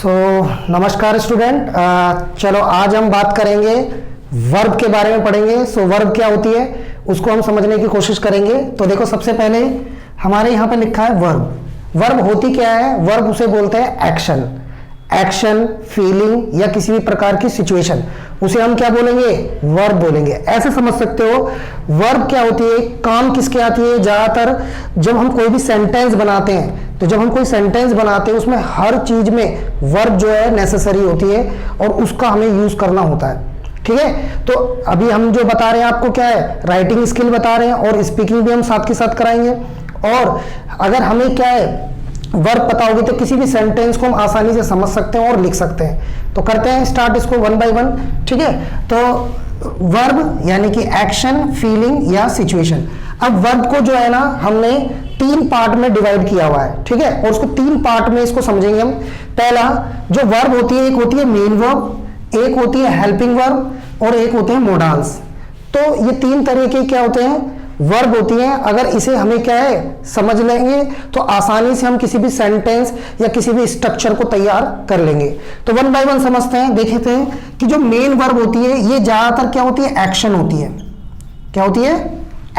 नमस्कार स्टूडेंट। चलो आज हम बात करेंगे वर्ब के बारे में पढ़ेंगे। वर्ब क्या होती है उसको हम समझने की कोशिश करेंगे। तो देखो, सबसे पहले हमारे यहाँ पे लिखा है वर्ब। वर्ब होती क्या है? वर्ब उसे बोलते हैं एक्शन, एक्शन, फीलिंग या किसी भी प्रकार की सिचुएशन, उसे हम क्या बोलेंगे? वर्ब बोलेंगे। ऐसे समझ सकते हो वर्ब क्या होती है, काम किसके आती है? ज्यादातर जब हम कोई भी सेंटेंस बनाते हैं, तो जब हम कोई सेंटेंस बनाते हैं उसमें हर चीज में वर्ब जो है नेसेसरी होती है और उसका हमें यूज करना होता है। ठीक है, तो अभी हम जो बता रहे हैं आपको क्या है, राइटिंग स्किल बता रहे हैं और स्पीकिंग भी हम साथ के साथ कराएंगे। और अगर हमें क्या है वर्ब पता होगी तो किसी भी सेंटेंस को हम आसानी से समझ सकते हैं और लिख सकते हैं। तो करते हैं स्टार्ट इसको वन बाय वन। ठीक है, तो वर्ब यानी कि एक्शन, फीलिंग या सिचुएशन। अब वर्ब को जो है ना हमने तीन पार्ट में डिवाइड किया हुआ है। ठीक है, और उसको तीन पार्ट में इसको समझेंगे हम। पहला जो वर्ब होती है, एक होती है मेन वर्ब, एक होती है हेल्पिंग वर्ब और एक होते हैं मोडाल्स। तो ये तीन तरह के क्या होते हैं? वर्ब होती हैं। अगर इसे हमें क्या है समझ लेंगे तो आसानी से हम किसी भी सेंटेंस या किसी भी स्ट्रक्चर को तैयार कर लेंगे। तो वन बाय वन समझते हैं। देखते हैं कि जो मेन वर्ब होती है ये ज्यादातर क्या होती है? एक्शन होती है। क्या होती है?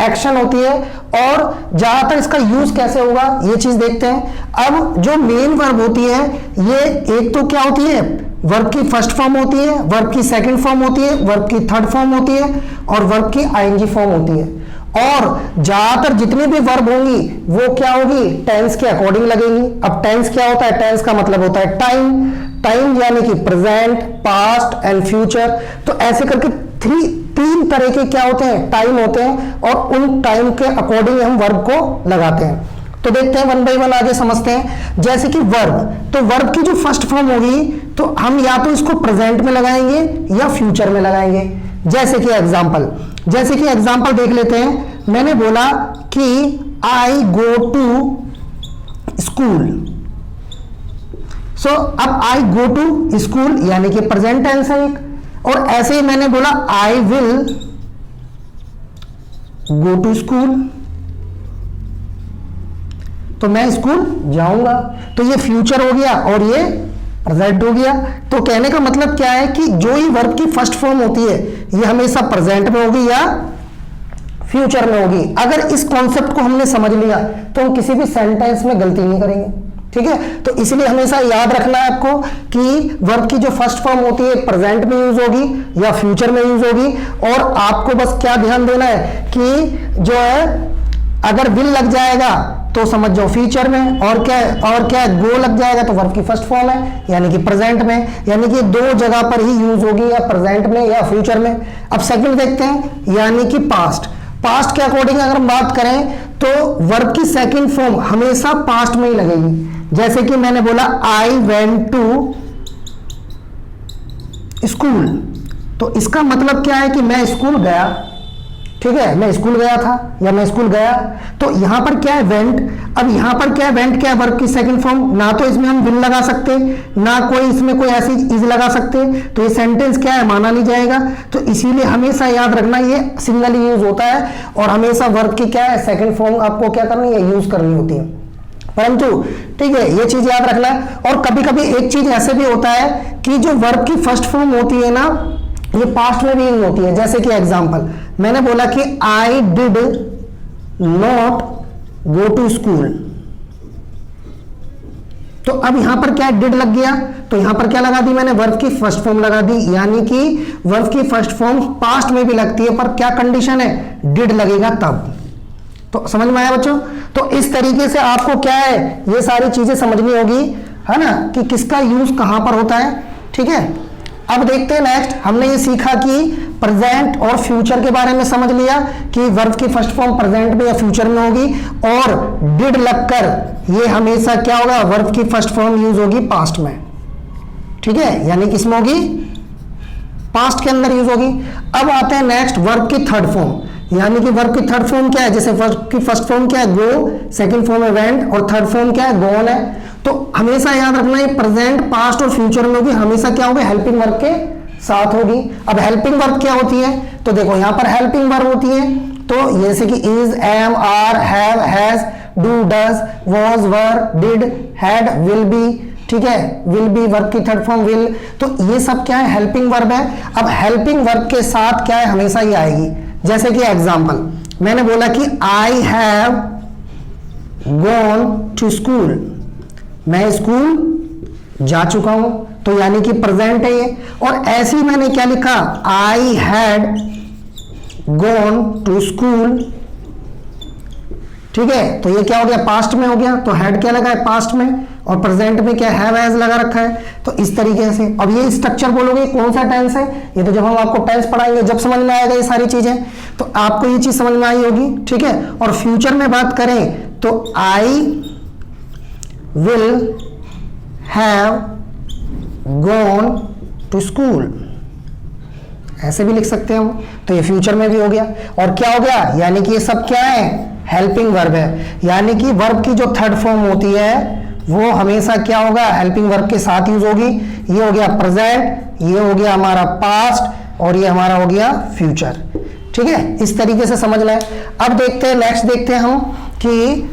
एक्शन होती है। और ज्यादातर इसका यूज कैसे होगा ये चीज देखते हैं। अब जो मेन वर्ब होती है ये एक तो क्या होती है? वर्ब की फर्स्ट फॉर्म होती है, वर्ब की सेकंड फॉर्म होती है, वर्ब की थर्ड फॉर्म होती है और वर्ब की आईएनजी फॉर्म होती है। और ज्यादातर जितनी भी वर्ब होंगी वो क्या होगी? टेंस के अकॉर्डिंग लगेंगी। अब टेंस क्या होता है? टेंस का मतलब होता है टाइम, टाइम यानी कि प्रेजेंट, पास्ट एंड फ्यूचर। तो ऐसे करके तीन तरह के क्या होते हैं? टाइम होते हैं और उन टाइम के अकॉर्डिंग हम वर्ब को लगाते हैं। तो देखते हैं वन बाय वन आगे समझते हैं। जैसे कि वर्ब, तो वर्ब की जो फर्स्ट फॉर्म होगी तो हम या तो इसको प्रेजेंट में लगाएंगे या फ्यूचर में लगाएंगे। जैसे कि एग्जांपल देख लेते हैं। मैंने बोला कि आई गो टू स्कूल। अब आई गो टू स्कूल यानी कि प्रेजेंट टेंस है एक। और ऐसे ही मैंने बोला I will go to school, तो मैं स्कूल जाऊंगा। तो ये फ्यूचर हो गया और ये प्रेजेंट हो गया। तो कहने का मतलब क्या है कि जो ही वर्ब की फर्स्ट फॉर्म होती है ये हमेशा प्रेजेंट में होगी या फ्यूचर में होगी। अगर इस कॉन्सेप्ट को हमने समझ लिया तो हम किसी भी सेंटेंस में गलती नहीं करेंगे। ठीक है, तो इसलिए हमेशा याद रखना है आपको कि वर्ब की जो फर्स्ट फॉर्म होती है प्रेजेंट में यूज होगी या फ्यूचर में यूज होगी। और आपको बस क्या ध्यान देना है कि जो है अगर विल लग जाएगा तो समझ जाओ फ्यूचर में, और क्या गो लग जाएगा तो वर्ब की फर्स्ट फॉर्म है यानी कि प्रेजेंट में। यानी कि दो जगह पर ही यूज होगी, या प्रेजेंट में या फ्यूचर में। अब सेकंड देखते हैं यानी कि पास्ट। पास्ट के अकॉर्डिंग अगर हम बात करें तो वर्ब की सेकंड फॉर्म हमेशा पास्ट में ही लगेगी। जैसे कि मैंने बोला आई वेंट टू स्कूल, तो इसका मतलब क्या है कि मैं स्कूल गया। ठीक है, मैं स्कूल गया था या मैं स्कूल गया। तो यहां पर क्या है? वेंट। अब यहां पर क्या है? वेंट क्या है? वर्ब की सेकंड फॉर्म। ना तो इसमें हम विल लगा सकते, ना कोई इसमें कोई ऐसी इज लगा सकते, तो ये सेंटेंस क्या है? माना नहीं जाएगा। तो इसीलिए हमेशा याद रखना ये सिंगल यूज होता है और हमेशा वर्ब की क्या है? सेकंड फॉर्म आपको क्या करनी है? यूज करनी होती है। परंतु ठीक है, ये चीज याद रखना है। और कभी कभी एक चीज ऐसे भी होता है कि जो वर्ब की फर्स्ट फॉर्म होती है ना ये पास्ट में भी यूज होती है। जैसे कि एग्जांपल मैंने बोला कि I did not go to school, तो अब यहां पर क्या डिड लग गया, तो यहां पर क्या लगा दी मैंने? वर्ब की फर्स्ट फॉर्म लगा दी। यानी कि वर्ब की फर्स्ट फॉर्म पास्ट में भी लगती है, पर क्या कंडीशन है? डिड लगेगा तब। तो समझ में आया बच्चों? तो इस तरीके से आपको क्या है ये सारी चीजें समझनी होगी, है ना, कि किसका यूज कहां पर होता है। ठीक है, अब देखते हैं नेक्स्ट। हमने ये सीखा कि प्रेजेंट और फ्यूचर के बारे में समझ लिया कि वर्ब की फर्स्ट फॉर्म प्रेजेंट में या फ्यूचर में होगी। और डिड लगकर ये हमेशा क्या होगा? वर्ब की फर्स्ट फॉर्म यूज होगी पास्ट में। ठीक है, यानी किसमें होगी? पास्ट के अंदर यूज होगी। अब आते हैं नेक्स्ट वर्ब की थर्ड फॉर्म। यानी कि वर्ब की थर्ड फॉर्म क्या है? जैसे वर्ब की फर्स्ट फॉर्म क्या है? गो, सेकंड फॉर्म है वेंट और थर्ड फॉर्म क्या है? गोन है। तो हमेशा याद रखना है प्रेजेंट, पास्ट और फ्यूचर में होगी, हमेशा क्या होगी? हेल्पिंग वर्ब के साथ होगी। अब हेल्पिंग वर्ब क्या होती है? तो देखो यहां पर हेल्पिंग वर्ब होती है तो जैसे कि is, am, are, have, has, do, does, was, were, did, had, will be. ठीक है, विल बी वर्ब की थर्ड फॉर्म विल, तो ये सब क्या है, हेल्पिंग वर्ब है। अब हेल्पिंग वर्ब के साथ क्या है, हमेशा ही आएगी। जैसे कि एग्जांपल मैंने बोला कि I have gone to school, मैं स्कूल जा चुका हूं, तो यानी कि प्रेजेंट है ये। और ऐसे ही मैंने क्या लिखा, I had gone to school, ठीक है, तो ये क्या हो गया, पास्ट में हो गया, तो हैड क्या लगा है, पास्ट में, और प्रेजेंट में क्या हैव एज लगा रखा है। तो इस तरीके से अब ये स्ट्रक्चर बोलोगे कौन सा टेंस है, ये तो जब हम आपको टेंस पढ़ाएंगे जब समझ में आएगा ये सारी चीजें, तो आपको ये चीज समझ में आई होगी, ठीक है। और फ्यूचर में बात करें तो I will have gone to school, ऐसे भी लिख सकते हैं हम, तो ये फ्यूचर में भी हो गया। और क्या हो गया, यानी कि ये सब क्या है, हेल्पिंग वर्ब है, यानी कि वर्ब की जो थर्ड फॉर्म होती है वो हमेशा क्या होगा, हेल्पिंग वर्ब के साथ यूज होगी। ये हो गया प्रेजेंट, ये हो गया हमारा पास्ट, और ये हमारा हो गया फ्यूचर, ठीक है, इस तरीके से समझना है। अब देखते हैं, नेक्स्ट देखते हैं हम कि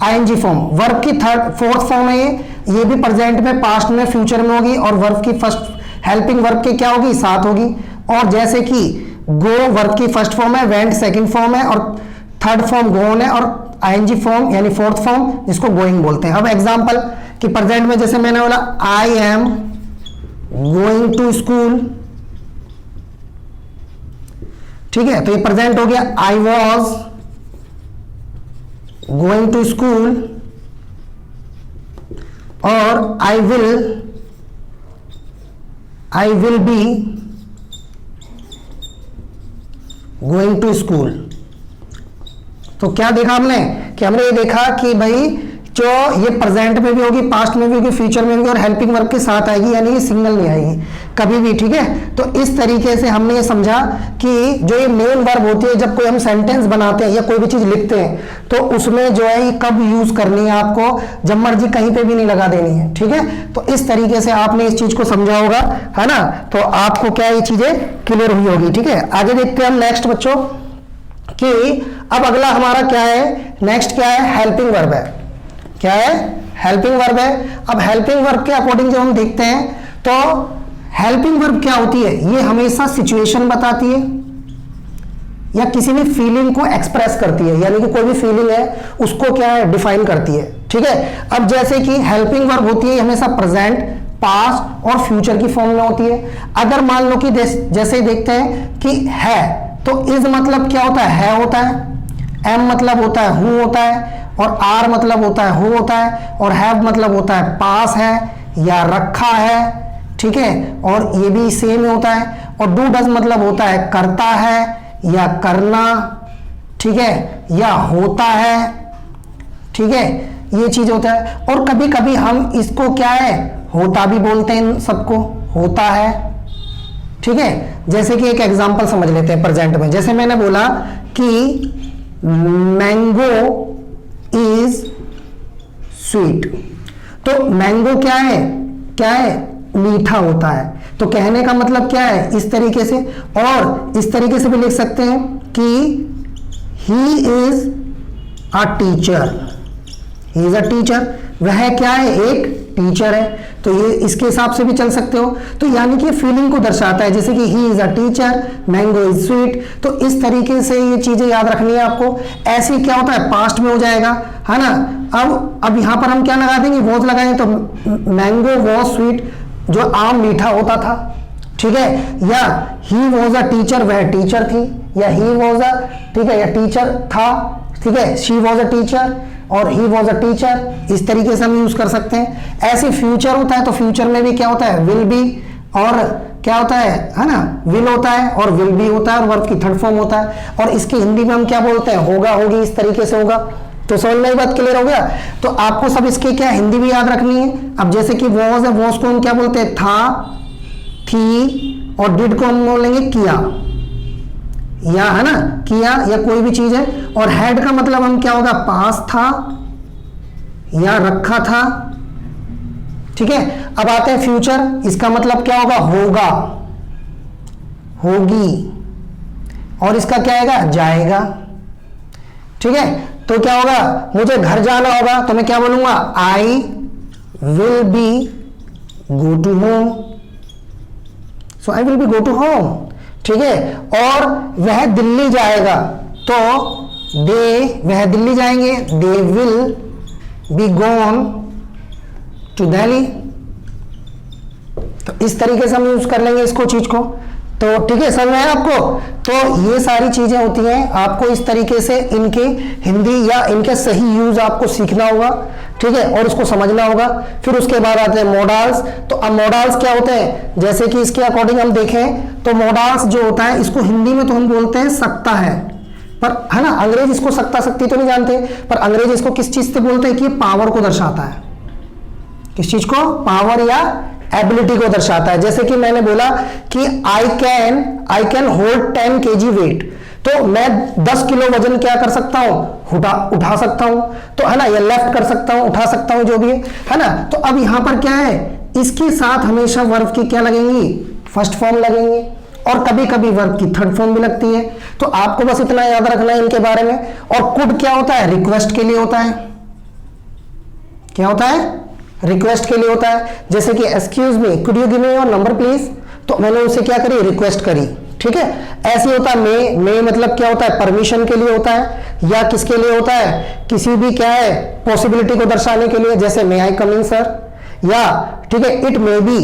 आईएनजी फॉर्म, वर्ब की फोर्थ फॉर्म है ये भी प्रेजेंट में, पास्ट में, फ्यूचर में होगी, और वर्ब की फर्स्ट हेल्पिंग वर्ब के क्या होगी, साथ होगी। और जैसे कि गो वर्ब की फर्स्ट फॉर्म है, वेंट सेकंड फॉर्म है, और थर्ड फॉर्म गोन है, और आईएनजी फॉर्म यानी फोर्थ फॉर्म जिसको गोइंग बोलते हैं। अब एग्जांपल कि प्रेजेंट में जैसे मैंने बोला I am going to school, ठीक है, तो ये प्रेजेंट हो गया। I was going to school, और I will be going to school. तो क्या देखा हमने कि हमने ये देखा कि भाई जो ये प्रेजेंट में भी होगी, पास्ट में भी होगी, फ्यूचर में भी, और हेल्पिंग वर्ब के साथ आएगी, यानी कि सिंगल नहीं आएगी कभी भी, ठीक है। तो इस तरीके से हमने ये समझा कि जो ये मेन वर्ब होती है, जब कोई हम सेंटेंस बनाते हैं या कोई भी चीज लिखते हैं तो उसमें जो है ये कब यूज करनी है, आपको जब मर्जी कहीं पे भी नहीं लगा देनी है, ठीक है। तो इस तरीके से आपने इस चीज को समझा होगा, है ना, तो आपको क्या ये चीजें क्लियर हुई होगी, ठीक है। आगे देखते हैं हम नेक्स्ट बच्चों कि अब अगला हमारा क्या है, नेक्स्ट क्या है, हेल्पिंग वर्ब है। क्या है, हेल्पिंग वर्ब है। अब हेल्पिंग वर्ब के अकॉर्डिंग जब हम देखते हैं तो हेल्पिंग वर्ब क्या होती है, ये हमेशा सिचुएशन बताती है या किसी भी फीलिंग को एक्सप्रेस करती है, यानी कि कोई भी फीलिंग है उसको क्या है, डिफाइन करती है, ठीक है। अब जैसे कि हेल्पिंग वर्ब होती है हमेशा प्रेजेंट, पास्ट और फ्यूचर की फॉर्म में होती है। अगर मान लो कि जैसे देखते हैं कि है, तो इज मतलब क्या होता है होता है, एम मतलब होता है हु होता है, और आर मतलब होता है हु होता है, और हैव मतलब होता है पास है या रखा है, ठीक है, और ये भी सेम होता है। और डू डज मतलब होता है करता है या करना, ठीक है, या होता है, ठीक है, ये चीज होता है। और कभी कभी हम इसको क्या है, होता भी बोलते हैं, सबको होता है, ठीक है। जैसे कि एक एग्जांपल समझ लेते हैं प्रेजेंट में, जैसे मैंने बोला कि मैंगो इज स्वीट, तो मैंगो क्या है, क्या है, मीठा होता है। तो कहने का मतलब क्या है, इस तरीके से। और इस तरीके से भी लिख सकते हैं कि he is a teacher, he is a teacher, वह क्या है, एक टीचर है। तो ये इसके हिसाब से भी चल सकते हो। तो यानी कि फीलिंग को दर्शाता है, जैसे कि he is a teacher, mango is sweet. तो इस तरीके से ये चीजें याद रखनी है आपको। ऐसे क्या होता है, पास्ट में हो जाएगा, है ना। अब यहां पर हम क्या लगा देंगे, वॉज लगाएंगे, तो मैंगो वॉज स्वीट, जो आम मीठा होता था, ठीक है। या ही वॉज अ टीचर, वह टीचर थी, या ही वॉज अ, ठीक है, या टीचर था, ठीक है, शी वॉज अ टीचर और ही वॉज अ टीचर। इस तरीके से हम यूज कर सकते हैं। ऐसे फ्यूचर होता है, तो फ्यूचर में भी क्या होता है, विल बी, और क्या होता है ना, विल होता है और विल बी होता है, और वर्ब की थर्ड फॉर्म होता है। और इसकी हिंदी में हम क्या बोलते हैं, होगा, होगी, इस तरीके से होगा। तो समझ में ये बात क्लियर हो गया। तो आपको सब इसकी क्या हिंदी भी याद रखनी है। अब जैसे कि वॉज है, वॉज को हम क्या बोलते हैं, था, थी, और डिड को हम बोलेंगे किया, या, है ना, किया, या कोई भी चीज है। और हैड का मतलब हम क्या होगा, पास था या रखा था, ठीक है। अब आते हैं फ्यूचर, इसका मतलब क्या होगा, होगा, होगी, और इसका क्या आएगा, जाएगा, ठीक है। तो क्या होगा, मुझे घर जाना होगा तो मैं क्या बोलूंगा, I will be go to home. So I will be go to home, ठीक है। और वह दिल्ली जाएगा तो वह दिल्ली जाएंगे, they will be gone to Delhi. तो इस तरीके से हम यूज कर लेंगे इसको, चीज को। तो ठीक है, समझ में आया आपको। तो ये सारी चीजें होती हैं, आपको इस तरीके से इनके हिंदी या इनके सही यूज आपको सीखना होगा, ठीक है, और उसको समझना होगा। फिर उसके बाद आते हैं मोडाल्स। तो अब मोडाल्स क्या होते हैं, जैसे कि इसके अकॉर्डिंग हम देखें तो मोडाल्स जो होता है, इसको हिंदी में तो हम बोलते हैं सकता है, पर है ना, अंग्रेज इसको सकता सकती तो नहीं जानते, पर अंग्रेज इसको किस चीज से बोलते हैं कि पावर को दर्शाता है। किस चीज को, पावर या एबिलिटी को दर्शाता है। जैसे कि मैंने बोला कि I can hold 10 kg weight, तो मैं 10 किलो वजन क्या कर सकता हूं, उठा सकता हूं। तो है ना, या लेफ्ट कर सकता हूं, उठा सकता हूं, जो भी है ना। तो अब यहां पर क्या है, इसके साथ हमेशा वर्ब की क्या लगेंगी, फर्स्ट फॉर्म लगेंगी, और कभी कभी वर्ब की थर्ड फॉर्म भी लगती है। तो आपको बस इतना याद रखना है इनके बारे में। और कुड क्या होता है, रिक्वेस्ट के लिए होता है। क्या होता है, रिक्वेस्ट के लिए होता है। जैसे कि excuse me, could you give me your number please, तो मैंने उसे क्या करी, रिक्वेस्ट करी, ठीक है। ऐसे होता है मे मतलब क्या होता है, परमिशन के लिए होता है, या किसके लिए होता है, किसी भी क्या है पॉसिबिलिटी को दर्शाने के लिए, जैसे मे आई कम इन सर, या ठीक है it may be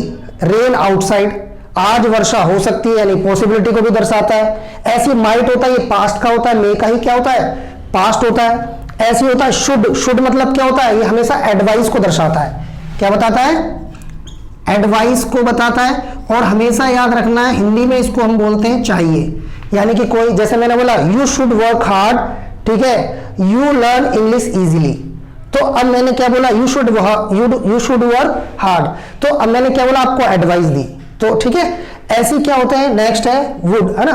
rain outside, आज वर्षा हो सकती है, यानी पॉसिबिलिटी को भी दर्शाता है। ऐसी माइट होता है, ये पास्ट का होता है, मे का ही क्या होता है, पास्ट होता है। ऐसे होता है शुड मतलब क्या होता है, ये हमेशा एडवाइस को दर्शाता है। क्या बताता है, एडवाइस को बताता है। और हमेशा याद रखना है, हिंदी में इसको हम बोलते हैं चाहिए, यानी कि कोई, जैसे मैंने बोला यू शुड वर्क हार्ड, ठीक है, यू लर्न इंग्लिश इजीली। तो अब मैंने क्या बोला, यू शुड वर्क हार्ड, तो अब मैंने क्या बोला, आपको एडवाइस दी। तो ठीक है, ऐसी क्या होते हैं। नेक्स्ट है वुड, है ना,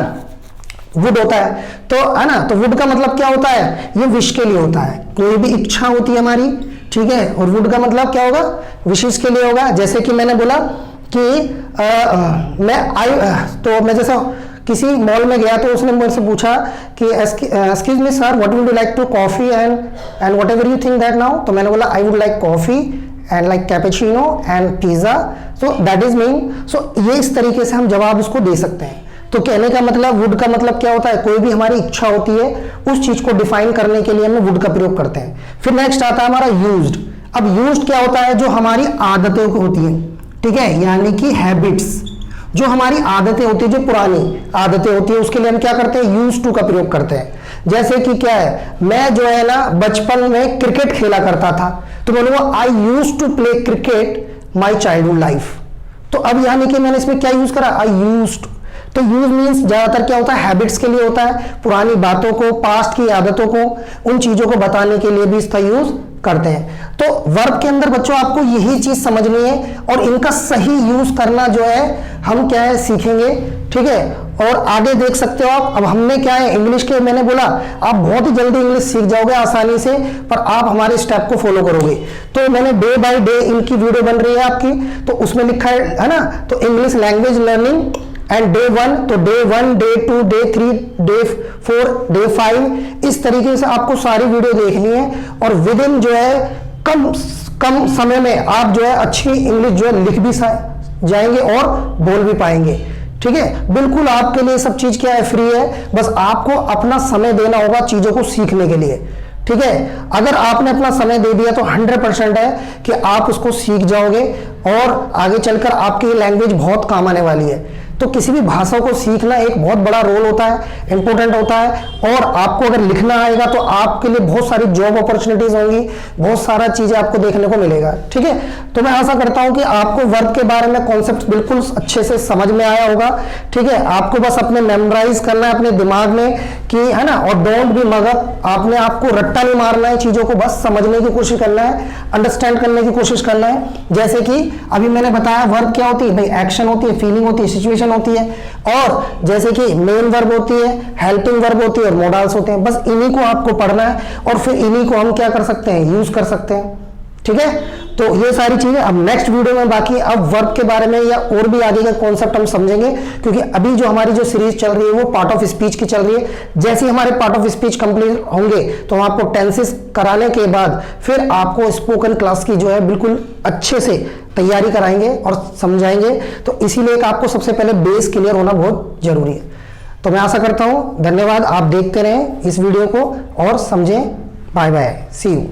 वुड होता है, तो है ना, तो वुड का मतलब क्या होता है, ये विश के लिए होता है, कोई भी इच्छा होती है हमारी, ठीक है। और वुड का मतलब क्या होगा, विशेष के लिए होगा। जैसे कि मैंने बोला कि तो मैं जैसा किसी मॉल में गया तो उसने मुझसे पूछा कि excuse me sir, what would you like to coffee and whatever you think that now, तो मैंने बोला I would like coffee and like cappuccino and pizza, so that is mean. So ये इस तरीके से हम जवाब उसको दे सकते हैं। तो कहने का मतलब, वुड का मतलब क्या होता है, कोई भी हमारी इच्छा होती है, उस चीज को डिफाइन करने के लिए हम वुड का प्रयोग करते हैं। फिर नेक्स्ट आता है हमारा यूज्ड। अब यूज्ड क्या होता है, जो हमारी आदतें होती हैं, ठीक है, यानी कि हैबिट्स, जो हमारी आदतें होती है, जो पुरानी आदतें होती है, उसके लिए हम क्या करते हैं, यूज टू का प्रयोग करते हैं। जैसे कि क्या है, मैं जो है ना बचपन में क्रिकेट खेला करता था, तो बोलूंगा I use to play cricket my childhood life. तो अब यानी कि मैंने इसमें क्या यूज करा, आई यूज टू। तो यूज मीन्स ज्यादातर क्या होता है, हैबिट्स के लिए होता है, पुरानी बातों को, पास्ट की आदतों को, उन चीजों को बताने के लिए भी इसका यूज करते हैं। तो वर्ब के अंदर बच्चों आपको यही चीज समझनी है, और इनका सही यूज करना जो है हम क्या है सीखेंगे, ठीक है। और आगे देख सकते हो आप, अब हमने क्या है इंग्लिश के, मैंने बोला आप बहुत ही जल्दी इंग्लिश सीख जाओगे आसानी से, पर आप हमारे स्टेप को फॉलो करोगे। तो मैंने डे बाय डे इनकी वीडियो बन रही है आपकी, तो उसमें लिखा है ना, तो English language learning and day 1, तो day 1, day 2, day 3, day 4, day 5, इस तरीके से आपको सारी वीडियो देखनी है। और विद इन जो है कम समय में आप जो है अच्छी इंग्लिश जो है लिख भी जाएंगे और बोल भी पाएंगे, ठीक है। बिल्कुल आपके लिए सब चीज क्या है, फ्री है, बस आपको अपना समय देना होगा चीजों को सीखने के लिए, ठीक है। अगर आपने अपना समय दे दिया तो 100% है कि आप उसको सीख जाओगे, और आगे चलकर आपकी लैंग्वेज बहुत काम आने वाली है। तो किसी भी भाषा को सीखना एक बहुत बड़ा रोल होता है, इंपॉर्टेंट होता है। और आपको अगर लिखना आएगा तो आपके लिए बहुत सारी जॉब अपॉर्चुनिटीज होंगी, बहुत सारा चीजें आपको देखने को मिलेगा, ठीक है। तो मैं आशा करता हूं कि आपको वर्ब के बारे में कॉन्सेप्ट बिल्कुल अच्छे से समझ में आया होगा, ठीक है। आपको बस अपने मेमोराइज करना है अपने दिमाग में कि, है ना, और डोंट बी मगर, आपने आपको रट्टा नहीं मारना है, चीजों को बस समझने की कोशिश करना है, अंडरस्टैंड करने की कोशिश करना है। जैसे कि अभी मैंने बताया वर्ब क्या होती है, भाई एक्शन होती है, फीलिंग होती है, सिचुएशन होती है, और जैसे कि मेन वर्ब होती है, हेल्पिंग वर्ब होती है, और मोडाल्स होते हैं। बस इन्हीं को आपको पढ़ना है, और फिर इन्हीं को हम क्या कर सकते हैं, यूज कर सकते हैं, ठीक है। तो ये सारी चीजें अब नेक्स्ट वीडियो में, बाकी अब वर्ब के बारे में या और भी आगे का कॉन्सेप्ट हम समझेंगे, क्योंकि अभी जो हमारी जो सीरीज चल रही है वो पार्ट ऑफ स्पीच की चल रही है। जैसे ही हमारे पार्ट ऑफ स्पीच कंप्लीट होंगे तो हम आपको टेंसेस कराने के बाद फिर आपको स्पोकन क्लास की जो है बिल्कुल अच्छे से तैयारी कराएंगे और समझाएंगे। तो इसीलिए आपको सबसे पहले बेस क्लियर होना बहुत जरूरी है। तो मैं आशा करता हूं, धन्यवाद, आप देखते रहें इस वीडियो को और समझें। Bye bye, see you.